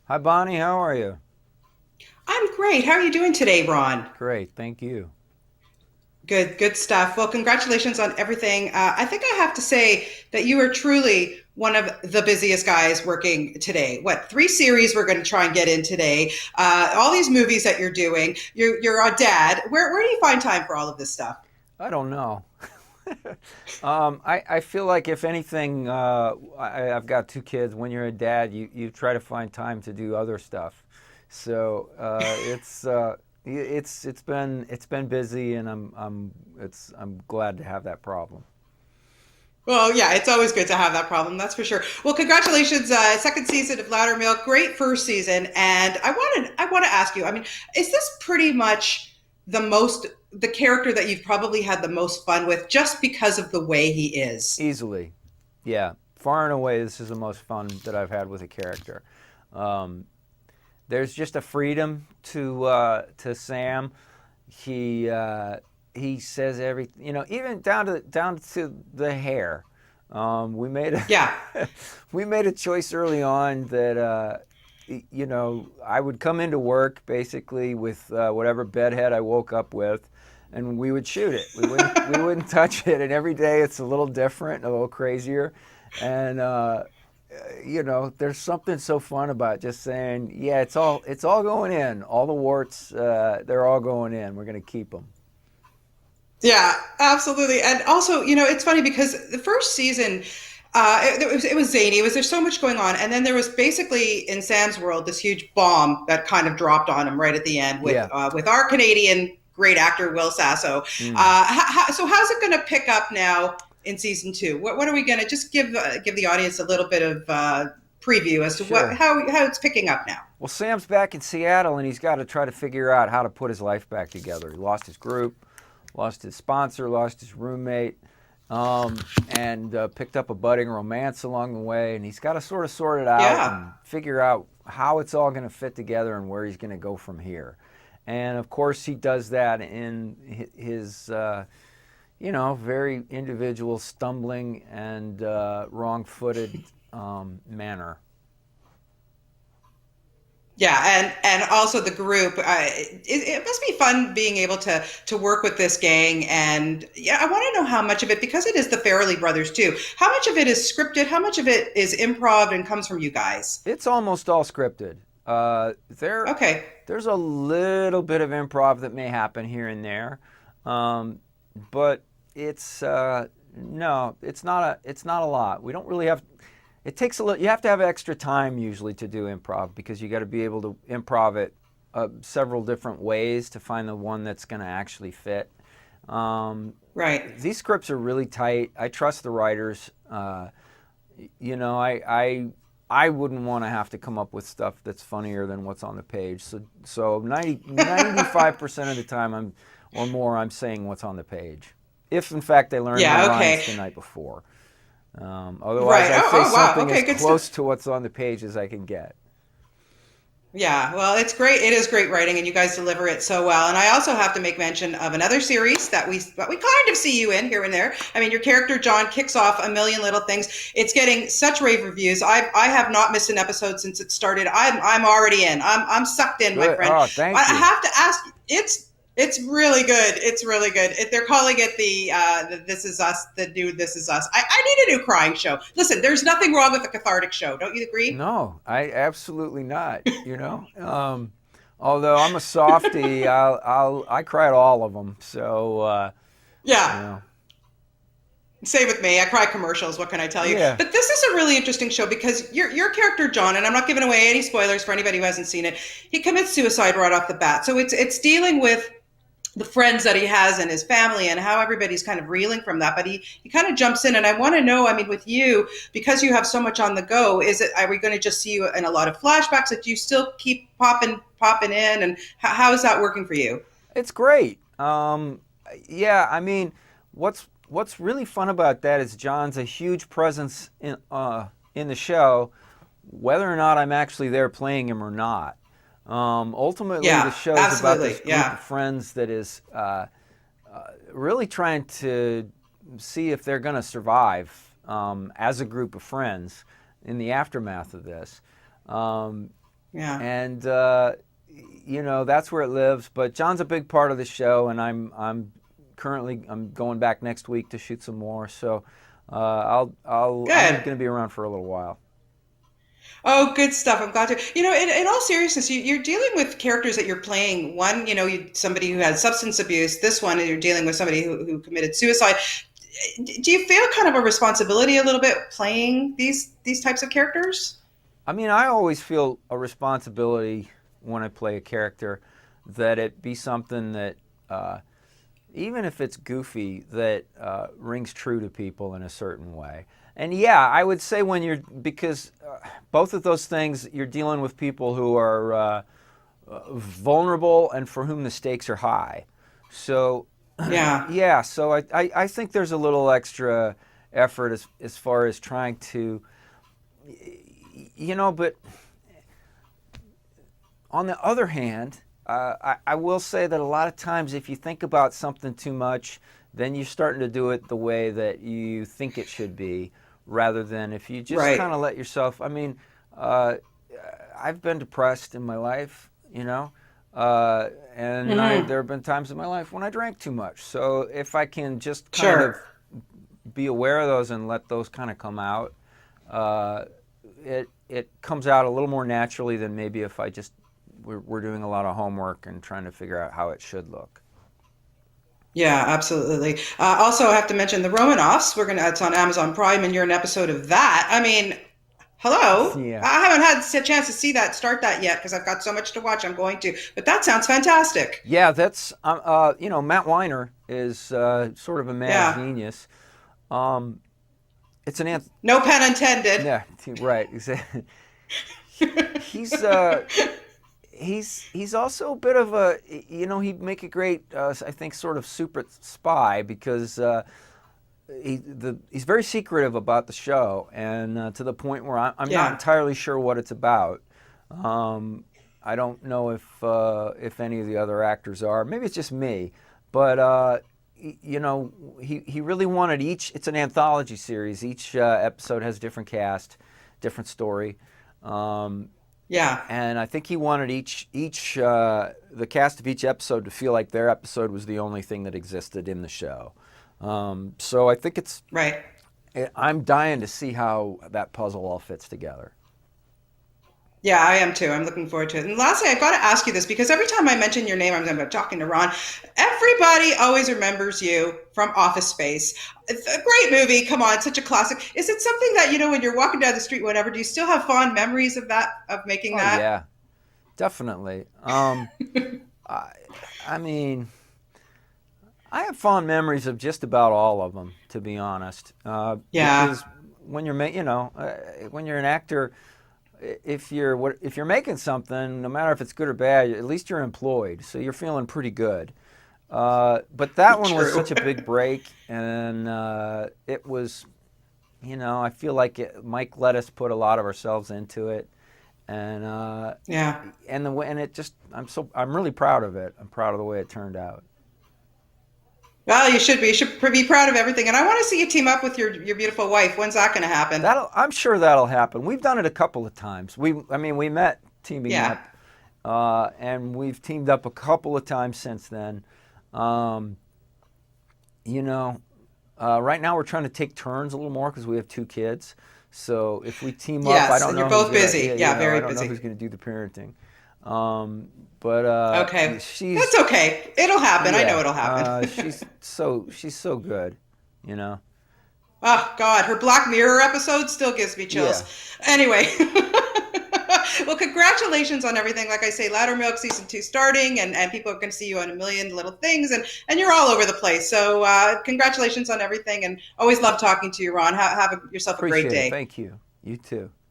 Hi, Bonnie. How are you? I'm great. How are you doing today, Ron? Great, thank you. Good stuff. Well, congratulations on everything. I think I have to say that you are truly one of the busiest guys working today. What, three series we're going to try and get in today? All these movies that you're doing. You're a dad. Where do you find time for all of this stuff? I don't know. I feel like if anything, I've got two kids. When you're a dad, you try to find time to do other stuff. So it's been busy, and I'm glad to have that problem. Well, yeah, it's always good to have that problem. That's for sure. Well, congratulations, second season of Loudermilk. Great first season, and I want to ask you. I mean, is this pretty much the character that you've probably had the most fun with, just because of the way he is? Easily, yeah. Far and away, this is the most fun that I've had with a character. Um, there's just a freedom to Sam. He he says everything, even down to the hair. We made Yeah, a we made a choice early on that I would come into work basically with whatever bedhead I woke up with, and we would shoot it. We wouldn't touch it, and every day it's a little different, a little crazier, and there's something so fun about just saying, yeah, it's all going in. All the warts, they're all going in. We're gonna keep them. yeah, absolutely. And also, it's funny because the first season, it was zany. There's so much going on, and then there was basically in Sam's world this huge bomb that kind of dropped on him right at the end with Yeah. with our Canadian great actor Will Sasso. Mm. So how's it going to pick up now in season 2? What are we going to just give the audience a little bit of preview as to what Sure. how it's picking up now? Well, Sam's back in Seattle, and he's got to try to figure out how to put his life back together. He lost his group, lost his sponsor, lost his roommate, and picked up a budding romance along the way. And he's got to sort of sort it out Yeah. and figure out how it's all going to fit together and where he's going to go from here. And of course, he does that in his, very individual, stumbling and wrong-footed manner. Yeah, and also the group. It must be fun being able to work with this gang. And yeah, I want to know how much of it, because it is the Farrelly brothers too. How much of it is scripted? How much of it is improv and comes from you guys? It's almost all scripted. There, Okay. there's a little bit of improv that may happen here and there, um, but it's no, it's not a lot. We don't really have. It takes a little. You have to have extra time usually to do improv because you got to be able to improv it several different ways to find the one that's going to actually fit. Um, Right. these scripts are really tight. I trust the writers. I wouldn't want to have to come up with stuff that's funnier than what's on the page. So 95% of the time or more I'm saying what's on the page. If in fact they learned my Yeah. lines Okay. the night before. Otherwise Right. I Oh, say oh wow. something Okay. as Good stuff. close to what's on the page as I can get. Yeah, well, it's great. It is great writing, and you guys deliver it so well. And I also have to make mention of another series that we kind of see you in here and there. I mean, your character John kicks off a million little things. It's getting such rave reviews. I have not missed an episode since it started. I'm already in. I'm sucked in, my Good. friend. Oh, I thank you. have to ask. It's really good. It's really good. They're calling it the This Is Us, the new This Is Us. I need a new crying show. Listen, there's nothing wrong with a cathartic show. Don't you agree? No, I absolutely not. Although I'm a softie, I cry at all of them. So you Yeah. know, Same with me. I cry commercials. What can I tell you? yeah. But this is a really interesting show because your character John, and I'm not giving away any spoilers for anybody who hasn't seen it. He commits suicide right off the bat. So it's dealing with the friends that he has and his family and how everybody's kind of reeling from that. But he kind of jumps in, and I want to know. I mean, with you, because you have so much on the go, are we going to just see you in a lot of flashbacks? That you still keep popping in, and how is that working for you? It's great. Yeah, I mean, what's really fun about that is John's a huge presence in the show, whether or not I'm actually there playing him or not. Ultimately, the Yeah, show's about absolutely. this group Yeah. of friends that is really trying to see if they're going to survive as a group of friends in the aftermath of this. Um, Yeah. and that's where it lives. But John's a big part of the show, and I'm going back next week to shoot some more. So I'm going Good. to be around for a little while. Oh, good stuff. I'm glad to. In all seriousness, you're dealing with characters that you're playing. One, somebody who had substance abuse. This one, you're dealing with somebody who committed suicide. Do you feel kind of a responsibility a little bit playing these types of characters? I mean, I always feel a responsibility when I play a character that it be something that, even if it's goofy, that rings true to people in a certain way. And yeah, I would say because both of those things, you're dealing with people who are vulnerable and for whom the stakes are high. So, Yeah. yeah, so I think there's a little extra effort as far as trying to, but on the other hand, I will say that a lot of times if you think about something too much, then you're starting to do it the way that you think it should be, rather than if you just kind Right. of let yourself. I mean, uh, I've been depressed in my life, and Hmm. there have been times in my life when I drank too much. So if I can just kind of Sure. be aware of those and let those kind of come out, uh, it comes out a little more naturally than maybe if I just we're doing a lot of homework and trying to figure out how it should look. Yeah, absolutely. Also, I have to mention the Romanoffs. It's on Amazon Prime, and you're an episode of that. I mean, hello. Yeah, I haven't had a chance to start that yet because I've got so much to watch. I'm going to, but that sounds fantastic. yeah. That's Matt Weiner is sort of a mad Yeah. genius. Um, it's an No pun intended. yeah, right. He's he's also a bit of a he'd make a great I think sort of super spy because he's very secretive about the show, and to the point where I'm not Yeah. entirely sure what it's about. I don't know if any of the other actors are. Maybe it's just me, but he really wanted each. It's an anthology series. Each episode has a different cast, different story. Um, Yeah. and I think he wanted each the cast of each episode to feel like their episode was the only thing that existed in the show. So I think Right. I'm dying to see how that puzzle all fits together. Yeah, I am too. I'm looking forward to it. And lastly, I got to ask you this because every time I mention your name, I'm talking to Ron. Everybody always remembers you from Office Space. It's a great movie. Come on, it's such a classic. Is it something that when you're walking down the street, whatever? Do you still have fond memories of making Oh that? yeah, definitely. I, I mean, I have fond memories of just about all of them, to be honest. Yeah. Because when when you're an actor, if you're making something, no matter if it's good or bad, at least you're employed, so you're feeling pretty good. But that one was True. such a big break, and it was, I feel like Mike let us put a lot of ourselves into it, and Yeah. and it just I'm really proud of it. I'm proud of the way it turned out. Well, you should be. You should be proud of everything. And I want to see you team up with your beautiful wife. When's that going to happen? I'm sure that'll happen. We've done it a couple of times. I mean, we met teaming Yeah. up, and we've teamed up a couple of times since then. Um, you know, right now we're trying to take turns a little more because we have two kids. So if we team up, I Yes. don't And you're know who's both gonna, busy. yeah, Yeah, I very don't know busy. who's gonna do the parenting. But Okay. she's, That's okay. It'll happen. I know yeah, it'll happen. she's so good, you know. Oh God, her Black Mirror episode still gives me chills. Yeah, Anyway, well, congratulations on everything. Like I say, Loudermilk season 2 starting, and people are going to see you on a million little things, and you're all over the place. So congratulations on everything, and always love talking to you, Ron. Yourself a great appreciate it. day. Thank you. You too.